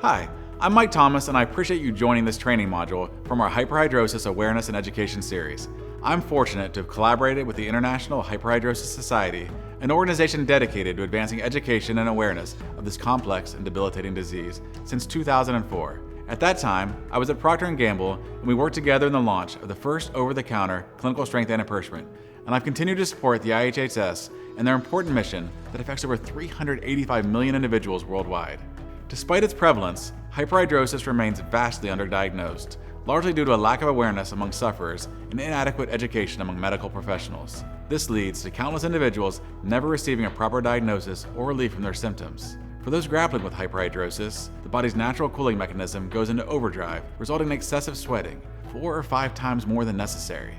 Hi, I'm Mike Thomas, and I appreciate you joining this training module from our Hyperhidrosis Awareness and Education series. I'm fortunate to have collaborated with the International Hyperhidrosis Society, an organization dedicated to advancing education and awareness of this complex and debilitating disease, since 2004. At that time, I was at Procter & Gamble, and we worked together in the launch of the first over-the-counter clinical strength antiperspirant, and I've continued to support the IHHS and their important mission that affects over 385 million individuals worldwide. Despite its prevalence, hyperhidrosis remains vastly underdiagnosed, largely due to a lack of awareness among sufferers and inadequate education among medical professionals. This leads to countless individuals never receiving a proper diagnosis or relief from their symptoms. For those grappling with hyperhidrosis, the body's natural cooling mechanism goes into overdrive, resulting in excessive sweating, 4 or 5 times more than necessary.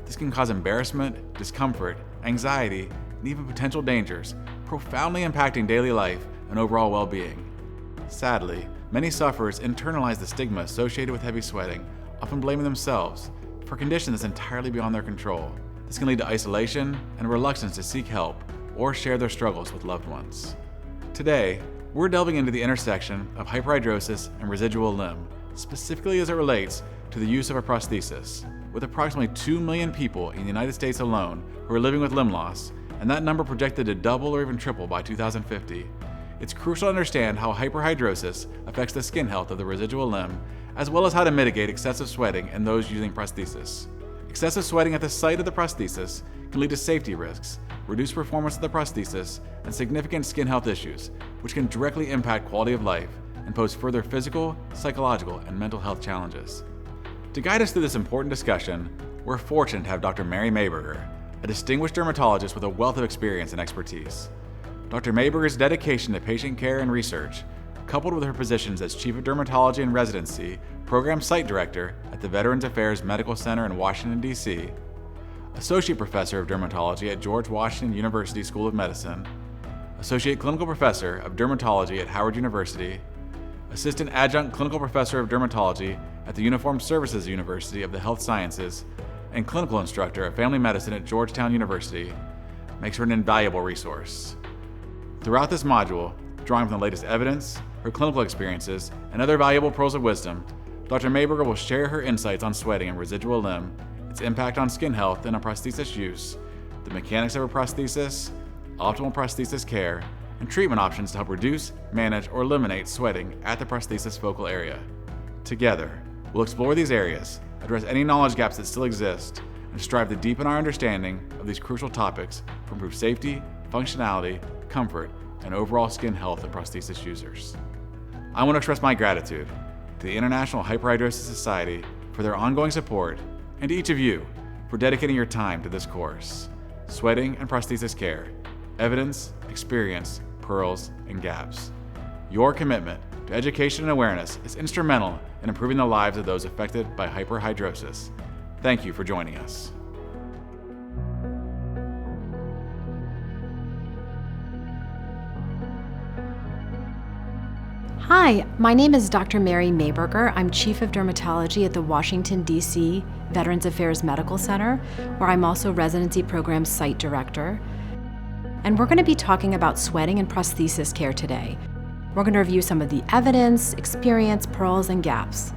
This can cause embarrassment, discomfort, anxiety, and even potential dangers, profoundly impacting daily life and overall well-being. Sadly, many sufferers internalize the stigma associated with heavy sweating, often blaming themselves for a condition that's entirely beyond their control. This can lead to isolation and reluctance to seek help or share their struggles with loved ones. Today, we're delving into the intersection of hyperhidrosis and residual limb, specifically as it relates to the use of a prosthesis. With approximately 2 million people in the United States alone who are living with limb loss, and that number projected to double or even triple by 2050, it's crucial to understand how hyperhidrosis affects the skin health of the residual limb, as well as how to mitigate excessive sweating in those using prosthesis. Excessive sweating at the site of the prosthesis can lead to safety risks, reduced performance of the prosthesis, and significant skin health issues, which can directly impact quality of life and pose further physical, psychological, and mental health challenges. To guide us through this important discussion, we're fortunate to have Dr. Mary Maiberger, a distinguished dermatologist with a wealth of experience and expertise. Dr. Maiberger's dedication to patient care and research, coupled with her positions as Chief of Dermatology and Residency, Program Site Director at the Veterans Affairs Medical Center in Washington, D.C., Associate Professor of Dermatology at George Washington University School of Medicine, Associate Clinical Professor of Dermatology at Howard University, Assistant Adjunct Clinical Professor of Dermatology at the Uniformed Services University of the Health Sciences, and Clinical Instructor of Family Medicine at Georgetown University, makes her an invaluable resource. Throughout this module, drawing from the latest evidence, her clinical experiences, and other valuable pearls of wisdom, Dr. Maiberger will share her insights on sweating and residual limb, its impact on skin health and on prosthesis use, the mechanics of a prosthesis, optimal prosthesis care, and treatment options to help reduce, manage, or eliminate sweating at the prosthesis focal area. Together, we'll explore these areas, address any knowledge gaps that still exist, and strive to deepen our understanding of these crucial topics to improve safety, functionality, comfort, and overall skin health of prosthesis users. I want to express my gratitude to the International Hyperhidrosis Society for their ongoing support, and to each of you for dedicating your time to this course. Sweating and Prosthesis Care: Evidence, Experience, Pearls, and Gaps. Your commitment to education and awareness is instrumental in improving the lives of those affected by hyperhidrosis. Thank you for joining us. Hi, my name is Dr. Mary Maiberger. I'm Chief of Dermatology at the Washington, D.C. Veterans Affairs Medical Center, where I'm also Residency Program Site Director. And we're going to be talking about sweating and prosthesis care today. We're going to review some of the evidence, experience, pearls, and gaps.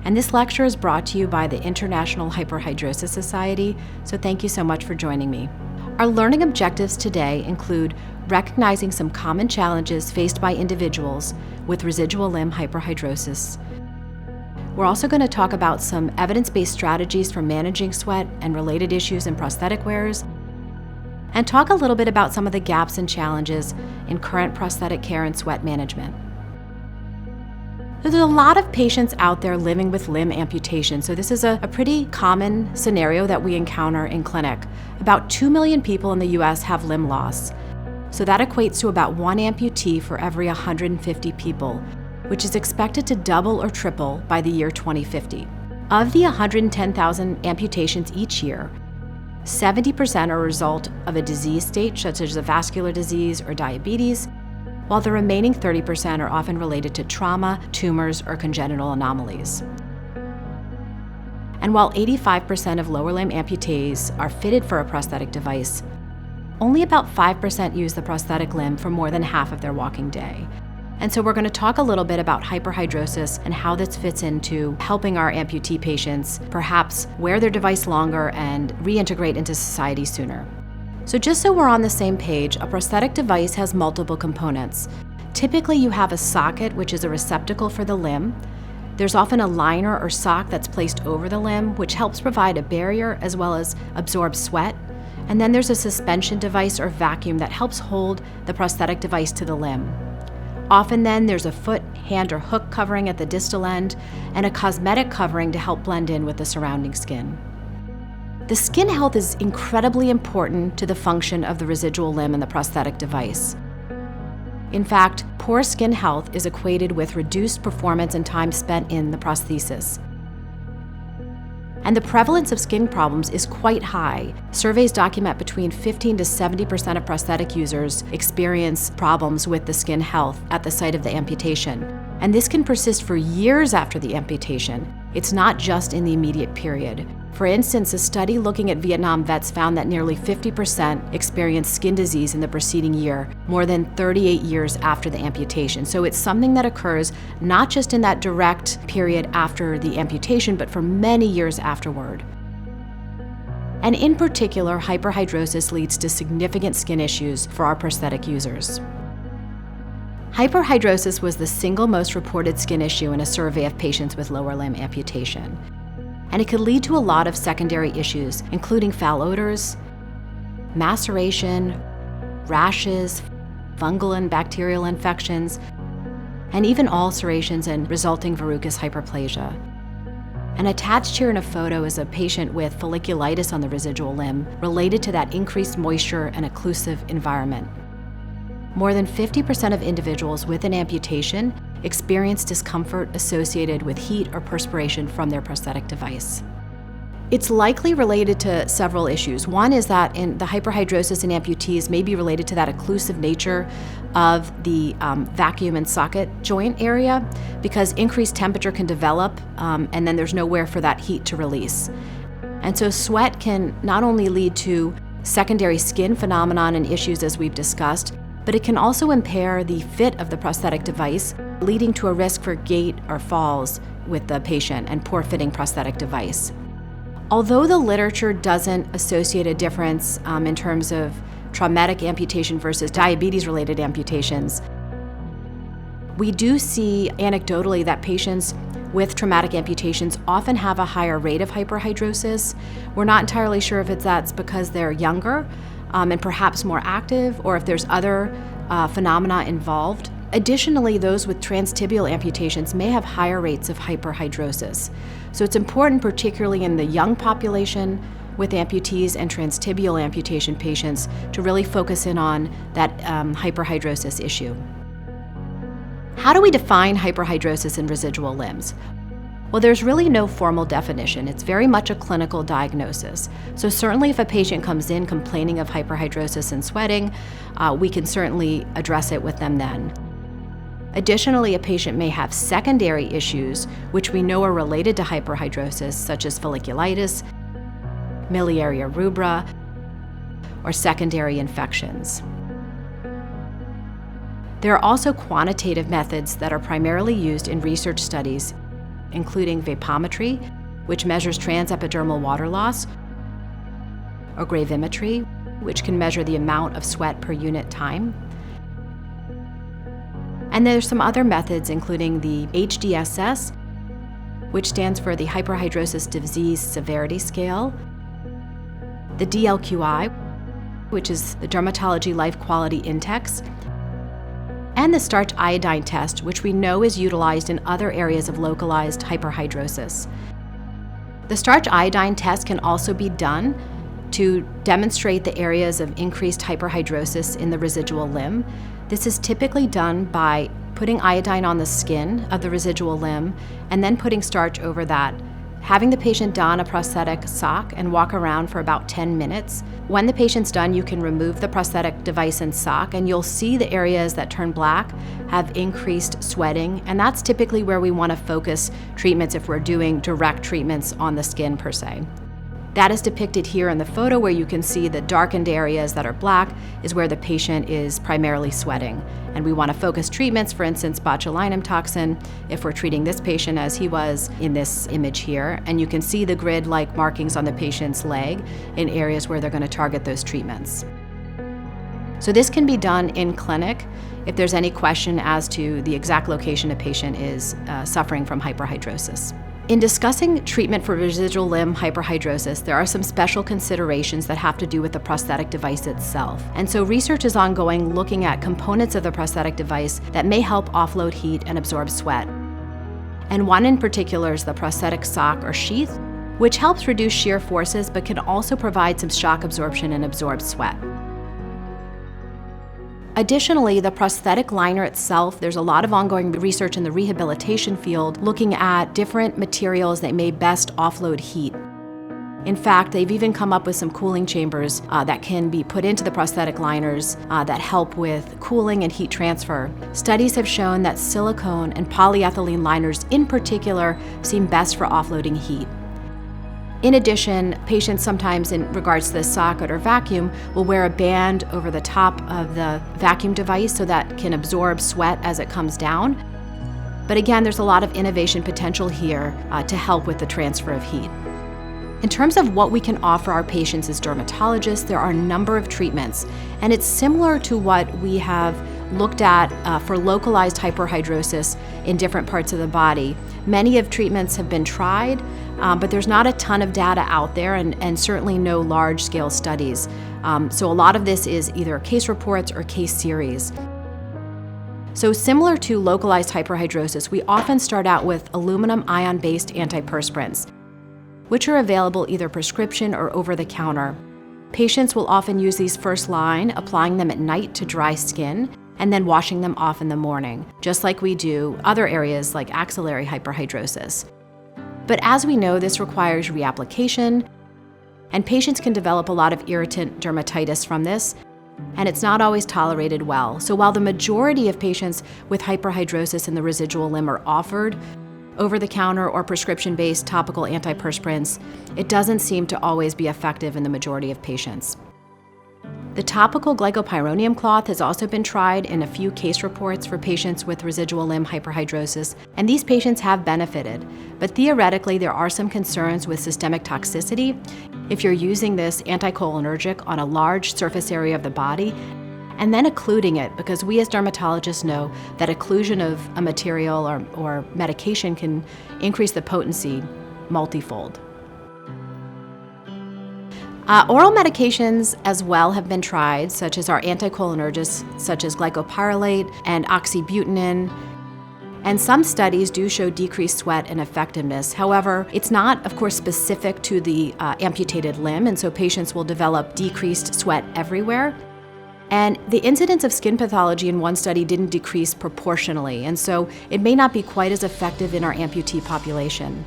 And this lecture is brought to you by the International Hyperhidrosis Society, so thank you so much for joining me. Our learning objectives today include recognizing some common challenges faced by individuals with residual limb hyperhidrosis. We're also going to talk about some evidence-based strategies for managing sweat and related issues in prosthetic wearers, and talk a little bit about some of the gaps and challenges in current prosthetic care and sweat management. There's a lot of patients out there living with limb amputation, so this is a pretty common scenario that we encounter in clinic. About 2 million people in the US have limb loss, so that equates to about 1 amputee for every 150 people, which is expected to double or triple by the year 2050. Of the 110,000 amputations each year, 70% are a result of a disease state such as a vascular disease or diabetes, while the remaining 30% are often related to trauma, tumors, or congenital anomalies. And while 85% of lower limb amputees are fitted for a prosthetic device, only about 5% use the prosthetic limb for more than half of their walking day. And so we're going to talk a little bit about hyperhidrosis and how this fits into helping our amputee patients perhaps wear their device longer and reintegrate into society sooner. So just so we're on the same page, a prosthetic device has multiple components. Typically you have a socket, which is a receptacle for the limb. There's often a liner or sock that's placed over the limb, which helps provide a barrier as well as absorb sweat. And then there's a suspension device or vacuum that helps hold the prosthetic device to the limb. Often then there's a foot, hand, or hook covering at the distal end and a cosmetic covering to help blend in with the surrounding skin. The skin health is incredibly important to the function of the residual limb and the prosthetic device. In fact, poor skin health is equated with reduced performance and time spent in the prosthesis. And the prevalence of skin problems is quite high. Surveys document between 15 to 70% of prosthetic users experience problems with the skin health at the site of the amputation. And this can persist for years after the amputation. It's not just in the immediate period. For instance, a study looking at Vietnam vets found that nearly 50% experienced skin disease in the preceding year, more than 38 years after the amputation. So it's something that occurs not just in that direct period after the amputation, but for many years afterward. And in particular, hyperhidrosis leads to significant skin issues for our prosthetic users. Hyperhidrosis was the single most reported skin issue in a survey of patients with lower limb amputation. And it could lead to a lot of secondary issues, including foul odors, maceration, rashes, fungal and bacterial infections, and even ulcerations and resulting verrucous hyperplasia. And attached here in a photo is a patient with folliculitis on the residual limb related to that increased moisture and occlusive environment. More than 50% of individuals with an amputation experience discomfort associated with heat or perspiration from their prosthetic device. It's likely related to several issues. One is that in the hyperhidrosis in amputees may be related to that occlusive nature of the vacuum and socket joint area, because increased temperature can develop and then there's nowhere for that heat to release. And so sweat can not only lead to secondary skin phenomenon and issues as we've discussed, but it can also impair the fit of the prosthetic device, leading to a risk for gait or falls with the patient and poor fitting prosthetic device. Although the literature doesn't associate a difference in terms of traumatic amputation versus diabetes-related amputations, we do see anecdotally that patients with traumatic amputations often have a higher rate of hyperhidrosis. We're not entirely sure if that's because they're younger and perhaps more active, or if there's other phenomena involved. Additionally, those with transtibial amputations may have higher rates of hyperhidrosis. So it's important, particularly in the young population with amputees and transtibial amputation patients, to really focus in on that hyperhidrosis issue. How do we define hyperhidrosis in residual limbs? Well, there's really no formal definition. It's very much a clinical diagnosis. So certainly if a patient comes in complaining of hyperhidrosis and sweating, we can certainly address it with them then. Additionally, a patient may have secondary issues which we know are related to hyperhidrosis, such as folliculitis, miliaria rubra, or secondary infections. There are also quantitative methods that are primarily used in research studies, including vapometry, which measures transepidermal water loss, or gravimetry, which can measure the amount of sweat per unit time. And there's some other methods, including the HDSS, which stands for the Hyperhidrosis Disease Severity Scale, the DLQI, which is the Dermatology Life Quality Index, and the starch iodine test, which we know is utilized in other areas of localized hyperhidrosis. The starch iodine test can also be done to demonstrate the areas of increased hyperhidrosis in the residual limb. This is typically done by putting iodine on the skin of the residual limb and then putting starch over that, having the patient don a prosthetic sock and walk around for about 10 minutes. When the patient's done, you can remove the prosthetic device and sock, and you'll see the areas that turn black have increased sweating, and that's typically where we want to focus treatments if we're doing direct treatments on the skin per se. That is depicted here in the photo, where you can see the darkened areas that are black is where the patient is primarily sweating. And we want to focus treatments, for instance, botulinum toxin, if we're treating this patient as he was in this image here. And you can see the grid-like markings on the patient's leg in areas where they're going to target those treatments. So this can be done in clinic if there's any question as to the exact location a patient is suffering from hyperhidrosis. In discussing treatment for residual limb hyperhidrosis, there are some special considerations that have to do with the prosthetic device itself. And so research is ongoing looking at components of the prosthetic device that may help offload heat and absorb sweat. And one in particular is the prosthetic sock or sheath, which helps reduce shear forces but can also provide some shock absorption and absorb sweat. Additionally, the prosthetic liner itself, there's a lot of ongoing research in the rehabilitation field looking at different materials that may best offload heat. In fact, they've even come up with some cooling chambers that can be put into the prosthetic liners that help with cooling and heat transfer. Studies have shown that silicone and polyethylene liners in particular seem best for offloading heat. In addition, patients sometimes, in regards to the socket or vacuum, will wear a band over the top of the vacuum device so that can absorb sweat as it comes down. But again, there's a lot of innovation potential here to help with the transfer of heat. In terms of what we can offer our patients as dermatologists, there are a number of treatments, and it's similar to what we have looked at for localized hyperhidrosis in different parts of the body. Many of treatments have been tried, but there's not a ton of data out there and certainly no large-scale studies. So a lot of this is either case reports or case series. So similar to localized hyperhidrosis, we often start out with aluminum ion-based antiperspirants, which are available either prescription or over-the-counter. Patients will often use these first line, applying them at night to dry skin, and then washing them off in the morning, just like we do other areas like axillary hyperhidrosis. But as we know, this requires reapplication, and patients can develop a lot of irritant dermatitis from this, and it's not always tolerated well. So while the majority of patients with hyperhidrosis in the residual limb are offered over-the-counter or prescription-based topical antiperspirants, it doesn't seem to always be effective in the majority of patients. The topical glycopyrronium cloth has also been tried in a few case reports for patients with residual limb hyperhidrosis, and these patients have benefited. But theoretically, there are some concerns with systemic toxicity if you're using this anticholinergic on a large surface area of the body and then occluding it, because we as dermatologists know that occlusion of a material or medication can increase the potency multifold. Oral medications as well have been tried, such as our anticholinergics, such as glycopyrrolate and oxybutynin. And some studies do show decreased sweat and effectiveness. However, it's not, of course, specific to the amputated limb, and so patients will develop decreased sweat everywhere. And the incidence of skin pathology in one study didn't decrease proportionally, and so it may not be quite as effective in our amputee population.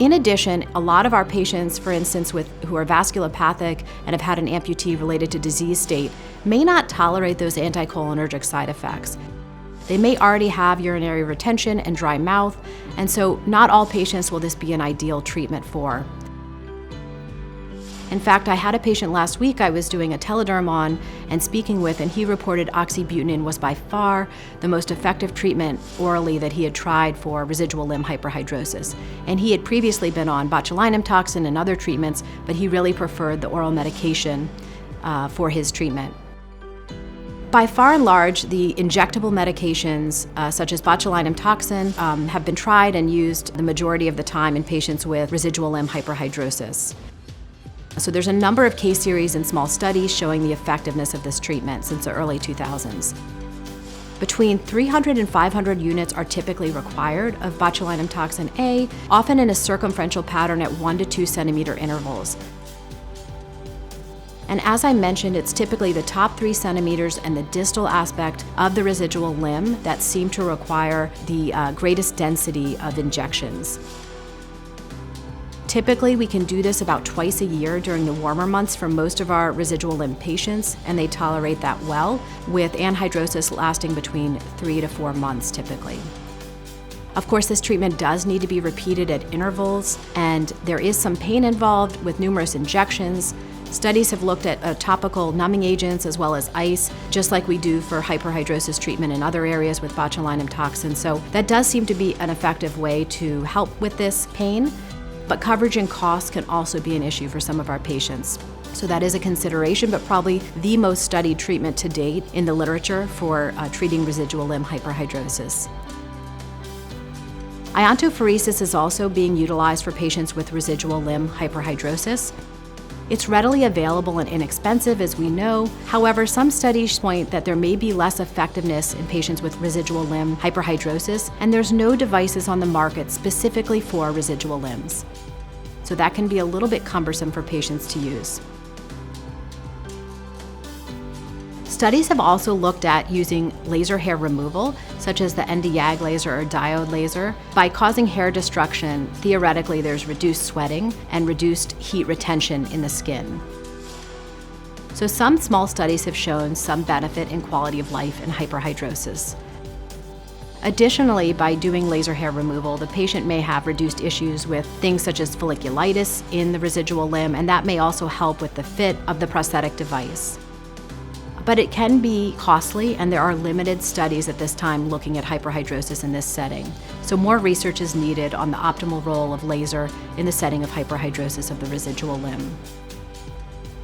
In addition, a lot of our patients, for instance, who are vasculopathic and have had an amputee related to disease state, may not tolerate those anticholinergic side effects. They may already have urinary retention and dry mouth, and so not all patients will this be an ideal treatment for. In fact, I had a patient last week I was doing a telederm on and speaking with, and he reported oxybutynin was by far the most effective treatment orally that he had tried for residual limb hyperhidrosis. And he had previously been on botulinum toxin and other treatments, but he really preferred the oral medication for his treatment. By far and large, the injectable medications, such as botulinum toxin, have been tried and used the majority of the time in patients with residual limb hyperhidrosis. So there's a number of case series and small studies showing the effectiveness of this treatment since the early 2000s. Between 300 and 500 units are typically required of botulinum toxin A, often in a circumferential pattern at 1 to 2 centimeter intervals. And as I mentioned, it's typically the top 3 centimeters and the distal aspect of the residual limb that seem to require the greatest density of injections. Typically, we can do this about twice a year during the warmer months for most of our residual limb patients, and they tolerate that well, with anhidrosis lasting between 3 to 4 months typically. Of course, this treatment does need to be repeated at intervals, and there is some pain involved with numerous injections. Studies have looked at topical numbing agents as well as ice, just like we do for hyperhidrosis treatment in other areas with botulinum toxin. So that does seem to be an effective way to help with this pain, but coverage and cost can also be an issue for some of our patients. So that is a consideration, but probably the most studied treatment to date in the literature for treating residual limb hyperhidrosis. Iontophoresis is also being utilized for patients with residual limb hyperhidrosis. It's readily available and inexpensive, as we know. However, some studies point that there may be less effectiveness in patients with residual limb hyperhidrosis, and there's no devices on the market specifically for residual limbs. So that can be a little bit cumbersome for patients to use. Studies have also looked at using laser hair removal, such as the Nd:YAG laser or diode laser. By causing hair destruction, theoretically there's reduced sweating and reduced heat retention in the skin. So some small studies have shown some benefit in quality of life in hyperhidrosis. Additionally, by doing laser hair removal, the patient may have reduced issues with things such as folliculitis in the residual limb, and that may also help with the fit of the prosthetic device. But it can be costly, and there are limited studies at this time looking at hyperhidrosis in this setting. So more research is needed on the optimal role of laser in the setting of hyperhidrosis of the residual limb.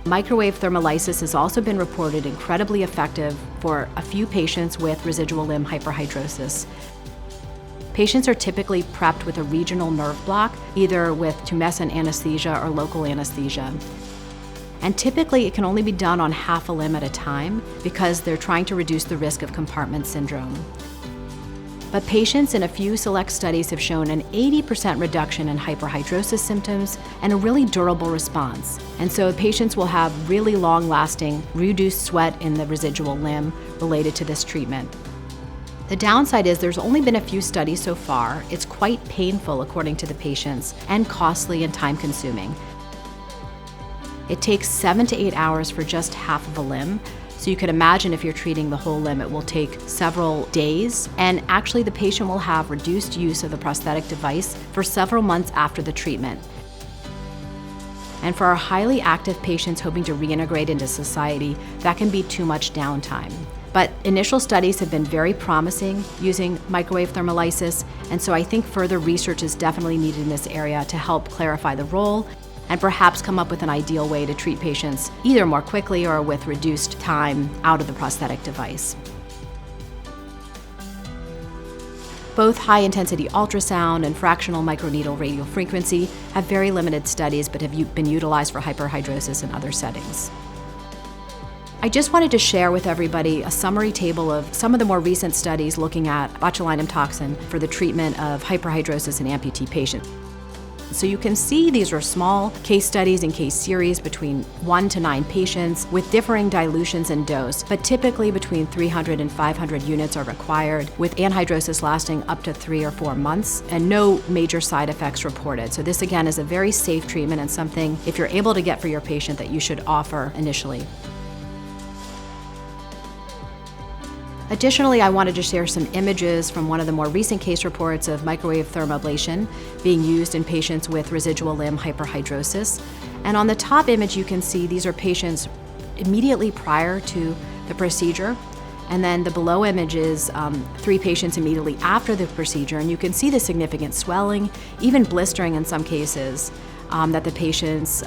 Microwave thermolysis has also been reported incredibly effective for a few patients with residual limb hyperhidrosis. Patients are typically prepped with a regional nerve block, either with tumescent anesthesia or local anesthesia. And typically it can only be done on half a limb at a time because they're trying to reduce the risk of compartment syndrome. But patients in a few select studies have shown an 80% reduction in hyperhidrosis symptoms and a really durable response. And so patients will have really long-lasting reduced sweat in the residual limb related to this treatment. The downside is there's only been a few studies so far. It's quite painful according to the patients and costly and time-consuming. It takes 7 to 8 hours for just half of a limb. So you can imagine if you're treating the whole limb, it will take several days. And actually the patient will have reduced use of the prosthetic device for several months after the treatment. And for our highly active patients hoping to reintegrate into society, that can be too much downtime. But initial studies have been very promising using microwave thermolysis, and so I think further research is definitely needed in this area to help clarify the role and perhaps come up with an ideal way to treat patients either more quickly or with reduced time out of the prosthetic device. Both high-intensity ultrasound and fractional microneedle radiofrequency have very limited studies but have been utilized for hyperhidrosis in other settings. I just wanted to share with everybody a summary table of some of the more recent studies looking at botulinum toxin for the treatment of hyperhidrosis in amputee patients. So you can see these are small case studies and case series between 1 to 9 patients with differing dilutions and dose, but typically between 300 and 500 units are required, with anhidrosis lasting up to 3 or 4 months and no major side effects reported. So this again is a very safe treatment and something, if you're able to get for your patient, that you should offer initially. Additionally, I wanted to share some images from one of the more recent case reports of microwave thermoablation being used in patients with residual limb hyperhidrosis. And on the top image, you can see these are patients immediately prior to the procedure. And then the below image is 3 patients immediately after the procedure. And you can see the significant swelling, even blistering in some cases, that the patients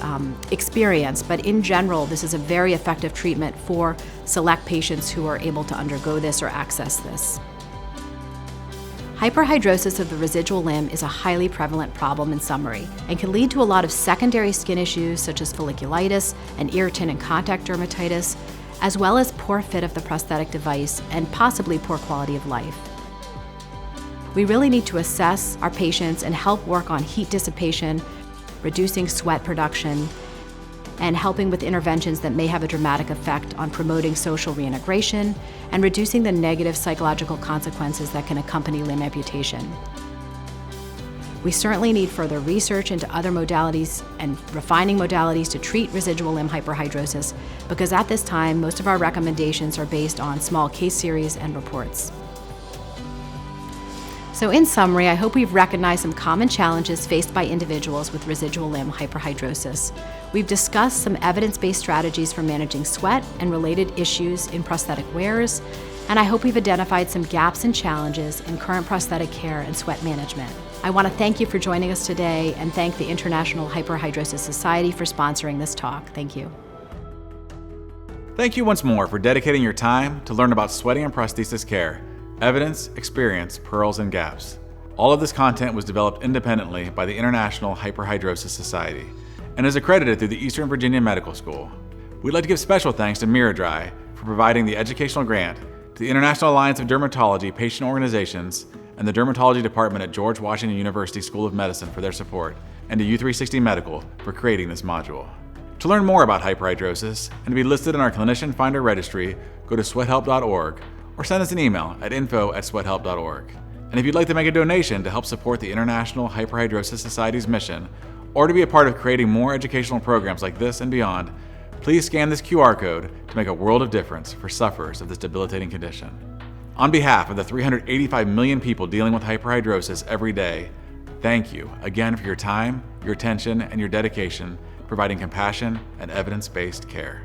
experience. But in general, this is a very effective treatment for select patients who are able to undergo this or access this. Hyperhidrosis of the residual limb is a highly prevalent problem in summary and can lead to a lot of secondary skin issues such as folliculitis and irritant and contact dermatitis, as well as poor fit of the prosthetic device and possibly poor quality of life. We really need to assess our patients and help work on heat dissipation, reducing sweat production, and helping with interventions that may have a dramatic effect on promoting social reintegration and reducing the negative psychological consequences that can accompany limb amputation. We certainly need further research into other modalities and refining modalities to treat residual limb hyperhidrosis, because at this time, most of our recommendations are based on small case series and reports. So in summary, I hope we've recognized some common challenges faced by individuals with residual limb hyperhidrosis. We've discussed some evidence-based strategies for managing sweat and related issues in prosthetic wearers, and I hope we've identified some gaps and challenges in current prosthetic care and sweat management. I want to thank you for joining us today and thank the International Hyperhidrosis Society for sponsoring this talk. Thank you. Thank you once more for dedicating your time to learn about sweating and prosthesis care, evidence, experience, pearls, and gaps. All of this content was developed independently by the International Hyperhidrosis Society and is accredited through the Eastern Virginia Medical School. We'd like to give special thanks to Miradry for providing the educational grant, to the International Alliance of Dermatology Patient Organizations, and the Dermatology Department at George Washington University School of Medicine for their support, and to U360 Medical for creating this module. To learn more about hyperhidrosis and to be listed in our Clinician Finder Registry, go to sweathelp.org or send us an email at info@sweathelp.org. And if you'd like to make a donation to help support the International Hyperhidrosis Society's mission, or to be a part of creating more educational programs like this and beyond, please scan this QR code to make a world of difference for sufferers of this debilitating condition. On behalf of the 385 million people dealing with hyperhidrosis every day, thank you again for your time, your attention, and your dedication, providing compassion and evidence-based care.